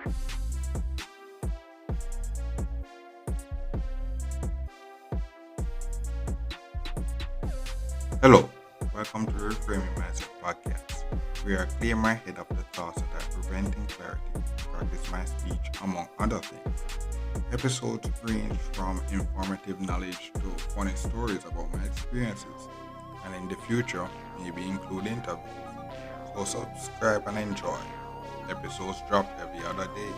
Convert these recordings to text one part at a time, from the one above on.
Hello, welcome to the Reframing Mindset podcast. We are clear my head of the thoughts that are preventing clarity, practice my speech, among other things. Episodes range from informative knowledge to funny stories about my experiences, and in the future, maybe include interviews. So subscribe and enjoy. Episodes drop every other day.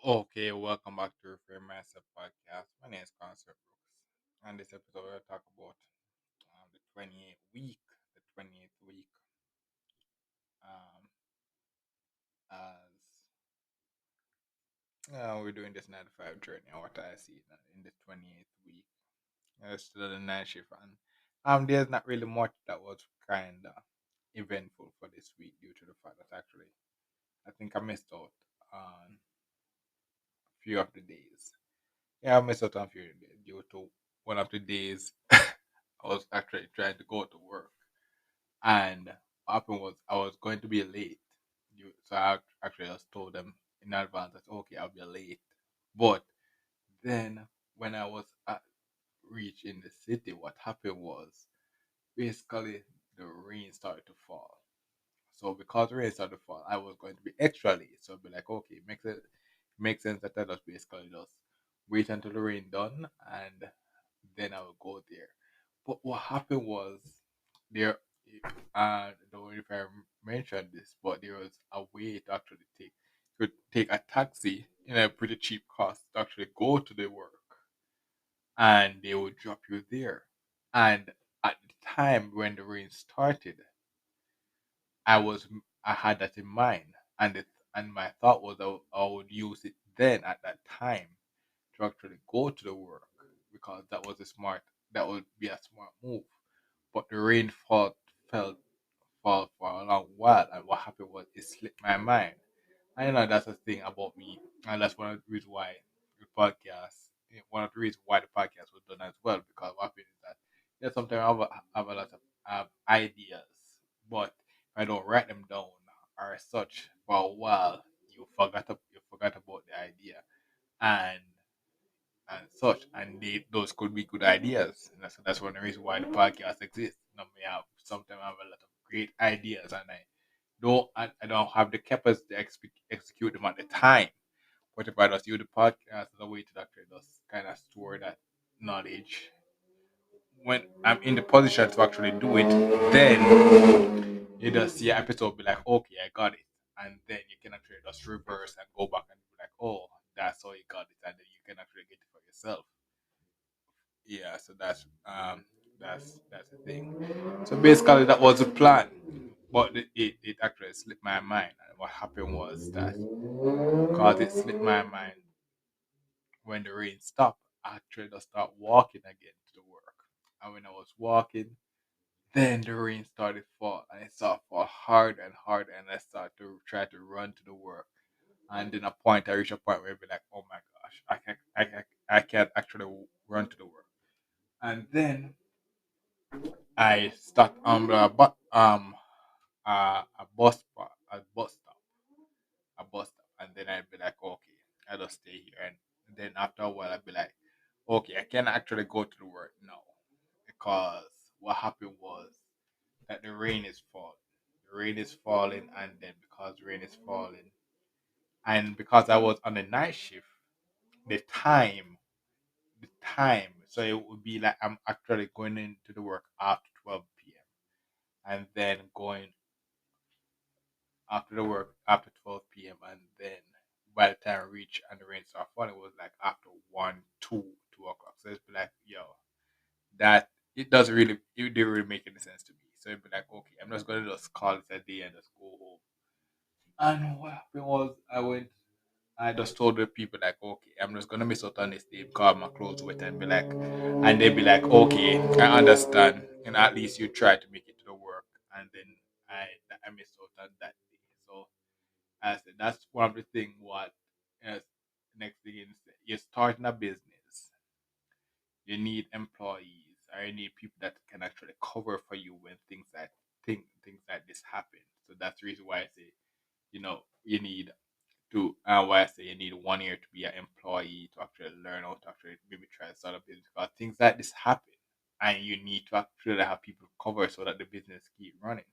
Okay, welcome back to Reframe Mindset podcast. My name is Concert Brooks, and this episode we'll talk about the 28th week, the 28th week, um, as we're doing this 9 to 5 journey, and what I see in the 28th week. Still the night shift, and there's not really much that was kind of eventful for this week due to the fact that actually I think I missed out on a few of the days. Yeah, I missed out on a few of the days due to one of the days I was actually trying to go to work, and what happened was I was going to be late. So I actually just told them in advance that okay, I'll be late. But then when I was at reach in the city, what happened was basically the rain started to fall. So because the rain started to fall, I was going to be extra late. So I'd be like, okay, makes sense that I just basically just wait until the rain done and then I will go there. But what happened was there I don't know if I mentioned this, but there was a way to actually take a taxi in a pretty cheap cost to actually go to the work and they would drop you there. And at the time when the rain started, I was I had that in mind, and my thought was I would use it then at that time to actually go to the work because that would be a smart move. But the rain fell fall for a long while, and what happened was it slipped my mind. I know that's the thing about me, and that's one of the reasons why the podcast, one of the reasons why the podcast was done as well. Because what happens is that sometimes I have a lot of ideas, but if I don't write them down or such for a while, you forgot about the idea, and such, and those could be good ideas. And that's one of the reasons why the podcast exists. Sometimes I have a lot of great ideas, and I don't have the capacity to execute them at the time. But if I just use the podcast as a way to actually just kind of store that knowledge when I'm in the position to actually do it, then you just see an episode be like, okay, I got it. And then you can actually just reverse and go back and be like, oh, that's how you got it. And then you can actually get it for yourself. Yeah, so that's the thing. So basically that was the plan. But it actually slipped my mind. And what happened was that because it slipped my mind when the rain stopped, I actually just start walking again to the work. And when I was walking, then the rain started fall and it started fall hard and hard and I started to try to run to the work. And then I reached a point where I'd be like, oh my gosh, I can't actually run to the work. And then I start on a bus stop, and then I'd be like, okay, I'll just stay here. And then after a while, I'd be like, okay, I can actually go to the work now because what happened was that the rain is falling. The rain is falling, and then because rain is falling, and because I was on the night shift, the time, the time, so it would be like I'm actually going into the work after 12 p.m. and then going after the work after 12 p.m. and then by the time I reach and the rain started falling, it was like after 1, 2 o'clock. So it's be like, yo, that it didn't really make any sense to me. So it'd be like, okay, I'm just gonna just call it a day and just go home. And what happened was I just told the people like, okay, I'm just gonna miss out on this day because my clothes wet and be like, and they'd be like, okay, I understand, and at least you try to make it to the work, and then I missed out on that day. So I said that's one of the thing. What as next thing is you're starting a business, you need employees or you need people that can actually cover for you when things like this happen. So that's the reason why I say, you need why I say you need 1 year to be an employee to actually learn how to actually maybe try to start a business, because things like this happen, and you need to actually have people cover so that the business keep running.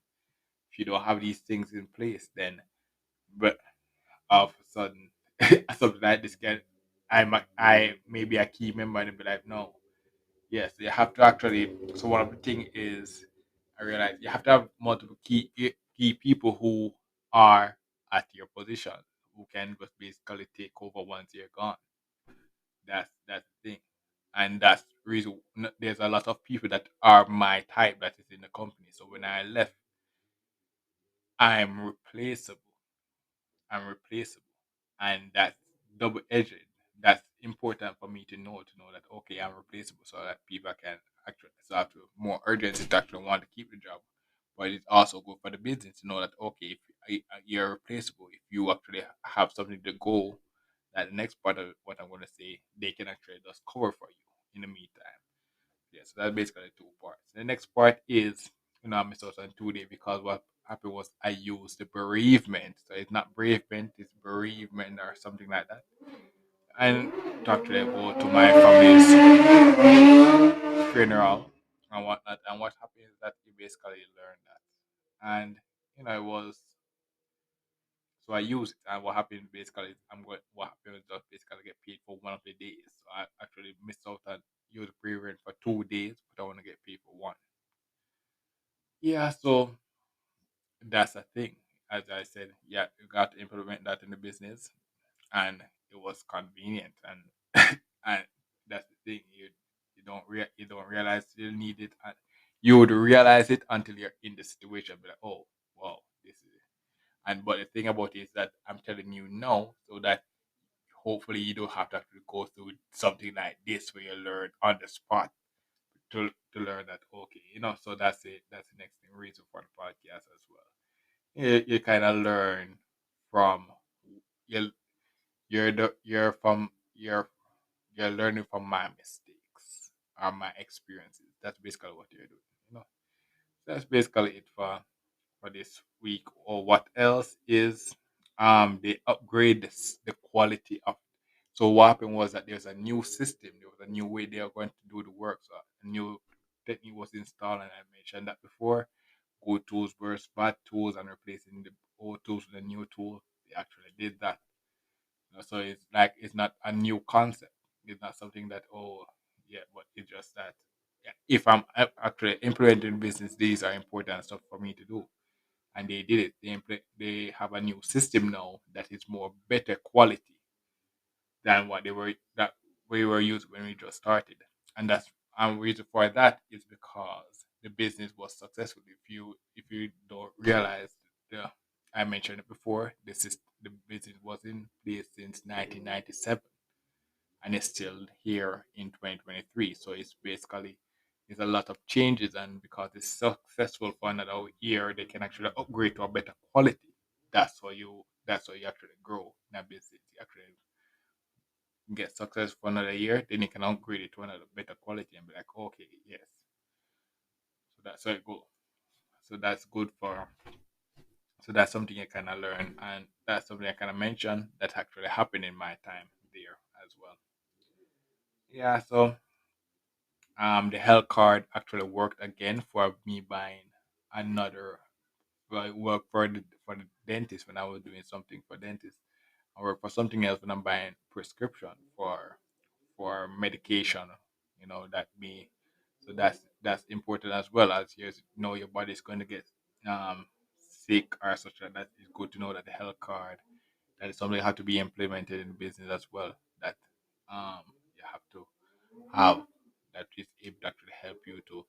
If you don't have these things in place, then but all of a sudden something like this can I maybe a key member and be like, no, yes, you have to actually. So one of the thing is, I realize you have to have multiple key people who are at your position, who can just basically take over once you're gone. That's the thing, and that's the reason there's a lot of people that are my type that is in the company. So when I left, I'm replaceable. I'm replaceable, and that's double edged. That's important for me to know that okay, I'm replaceable, so that people can actually so have to more urgency to actually want to keep the job. But it's also good for the business to know that okay, if you're replaceable, if you actually have something to go, that the next part of what I'm going to say, they can actually just cover for you in the meantime. Yeah, so that's basically two parts. The next part is, I missed out on 2 days because what happened was I used the bereavement. So it's not bereavement, it's bereavement or something like that. And talked to them about to my family's funeral and whatnot. And what happened is that you basically learn that. And it was so I used it. And what happened basically is what happened was just basically get paid for one of the days. So I actually missed out on use bereavement for 2 days, but I want to get paid for one. Yeah, so that's a thing. As I said, yeah, you got to implement that in the business, and it was convenient, and and that's the thing. You don't realize you need it, and you would realize it until you're in the situation. Be like, oh, wow, this is it. And but the thing about it is that I'm telling you no, so that hopefully you don't have to actually go through something like this where you learn on the spot to learn that okay, So that's it. That's the next thing reason for the podcast as well. You kind of learn from you you're from you're learning from my mistakes or my experiences. That's basically what you're doing. That's basically it for this week. Or what else is they upgrade the quality of. So what happened was that there's a new system. There was a new way they are going to do the work. So a new technique was installed, and I mentioned that before. Good tools versus bad tools, and replacing the old tools with a new tool. They actually did that. So it's like it's not a new concept. It's not something that yeah, but it's just that yeah, if I'm actually implementing business, these are important stuff for me to do, and they did it. They have a new system now that is more better quality than what that we were using when we just started, and that's and reason for that is because the business was successful. If you don't realize the I mentioned it before, the business was in place since 1997 and it's still here in 2023. So it's basically there's a lot of changes, and because it's successful for another year, they can actually upgrade to a better quality. That's how you actually grow in a business. You actually get success for another year, then you can upgrade it to another better quality and be like, okay, yes. So that's how it goes. So that's good for. So that's something I kind of learn, and that's something I kind of mention that actually happened in my time there as well. Yeah. So the health card actually worked again for me buying another. Well, I work for the dentist when I was doing something for dentist. I work for something else when I'm buying prescription for medication. That me. So that's important as well as you know your body's going to get um sick or such like that. It's good to know that the health card that is something that have to be implemented in business as well. That you have to have that is able to actually help you to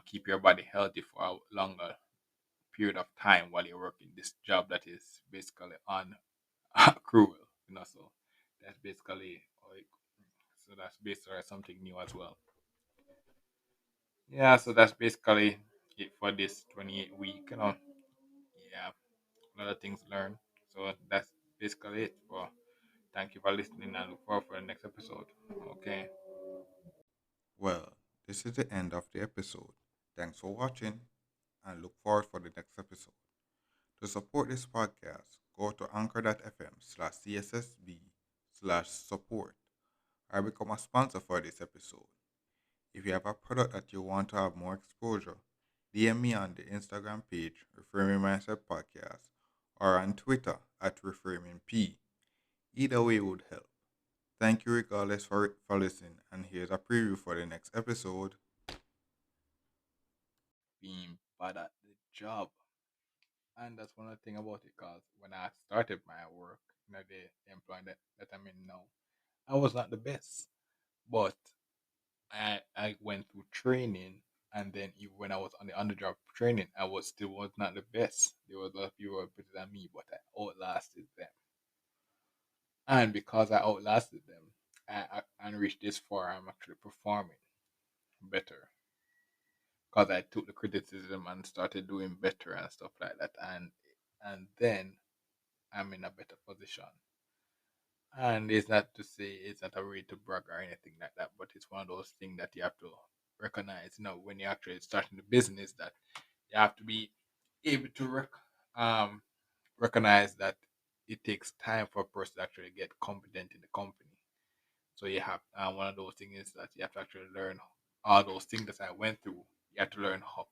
keep your body healthy for a longer period of time while you're working this job that is basically on cruel. So that's basically like so that's basically something new as well. Yeah, so that's basically it for this 28 week. Yeah, a lot of things learned. So that's basically it. For thank you for listening and look forward for the next episode. Okay. Well, This is the end of the episode. Thanks for watching and look forward for the next episode. To support this podcast, go to anchor.fm/cssb/support or become a sponsor for this episode. If you have a product that you want to have more exposure, DM me on the Instagram page, Reframing Mindset Podcast, or on Twitter at ReframingP. Either way would help. Thank you regardless for listening, and here's a preview for the next episode. Being bad at the job. And that's one of the thing about it, because when I started my work, the employment that I'm in now, I was not the best. But I went through training, and then even when I was on the underjob training, I was not the best. There was a lot of people who were better than me, but I outlasted them. And because I outlasted them, and reached this far, I'm actually performing better because I took the criticism and started doing better and stuff like that, and then I'm in a better position. And it's not to say it's not a way to brag or anything like that, but it's one of those things that you have to recognize, when you're actually starting the business, that you have to be able to recognize that it takes time for a person to actually get competent in the company. So you have, one of those things is that you have to actually learn all those things that I went through. You have to learn how,